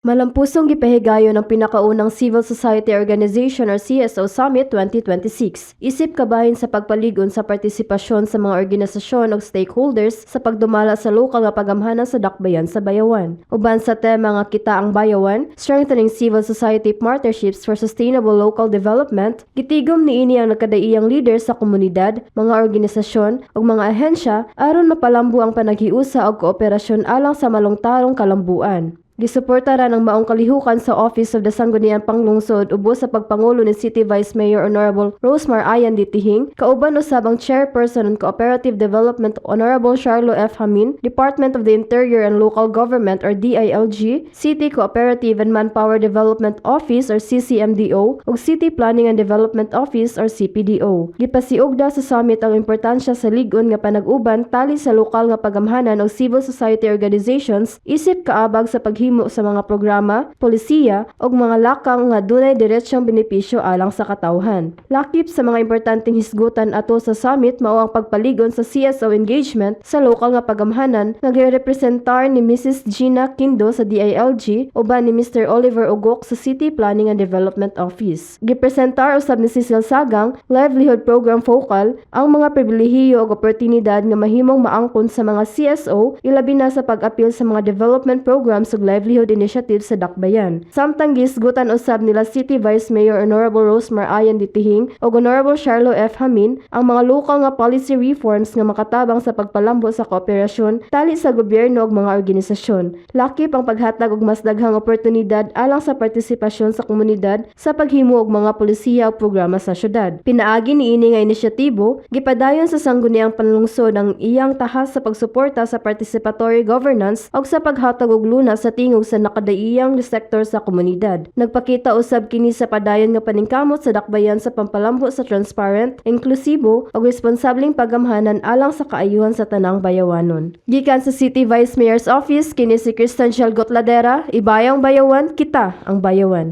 Malampusong gipahigayon ng pinakaunang Civil Society Organization or CSO Summit 2026. Isip kabahin sa pagpaligon sa partisipasyon sa mga organisasyon o stakeholders sa pagdumala sa lokal nga pagamhanan sa dakbayan sa Bayawan. Uban sa tema nga Kita ang Bayawan, Strengthening Civil Society Partnerships for Sustainable Local Development, gitigom niini ang nagkadaiyang leader sa komunidad, mga organisasyon ug mga ahensya aron mapalambo ang panaghiusa og kooperasyon alang sa malungtarong kalambuan. Gisuporta ra ng maong kalihukan sa Office of the Sangguniang Panglungsod ubos sa pagpangulo ni City Vice Mayor Honorable Rosemar Ayan Ditihing, kauban usab ang Chairperson on Cooperative Development Honorable Charlo F. Hamin, Department of the Interior and Local Government or DILG, City Cooperative and Manpower Development Office or CCMDO, ug City Planning and Development Office or CPDO. Gipasiugda sa summit ang importansya sa ligon nga panag-uban tali sa lokal nga pagamhanan o civil society organizations isip kaabag sa paghimo sa mga programa, polisiya ug mga lakang nga dunay diretsyong benepisyo alang sa katawhan. Lakip sa mga importanteng hisgutan ato sa summit mao ang pagpaligon sa CSO engagement sa lokal nga pagamhanan nga girepresentar ni Mrs. Gina Kindo sa DILG uban ni Mr. Oliver Ugok sa City Planning and Development Office. Gipresentar usab ni Cecil Sagang, Livelihood Program Focal, ang mga pribilehiyo ug oportunidad nga mahimong maangkon sa mga CSO ilabi na sa pag-apil sa mga development programs ug livelihood initiatives sa dakbayan. Samtang gisgutan usab nila City Vice Mayor Honorable Rosemar Ayan Ditihing ug Honorable Charlo F. Hamin ang mga lokal nga policy reforms nga makatabang sa pagpalambo sa kooperasyon tali sa gobyerno ug mga organisasyon. Lakip ang paghatag og mas daghang oportunidad alang sa partisipasyon sa komunidad sa paghimo og mga polisiya ug programa sa syudad. Pinaagi niini nga inisyatibo gipadayon sa Sangguniang Panlungsod ang iyang tahas sa pagsuporta sa participatory governance ug sa paghatag og lunas sa tingog sa nakadaiyang sektor sa komunidad. Nagpakita usab kini sa padayon nga paningkamot sa dakbayan sa pampalambo sa transparent, inklusibo ug responsableng pagamhanan alang sa kaayuhan sa tanang bayawanon. Gikan sa City Vice Mayor's Office kini si Christian Gotladera, Ibayang Bayawan, Kita ang Bayawan.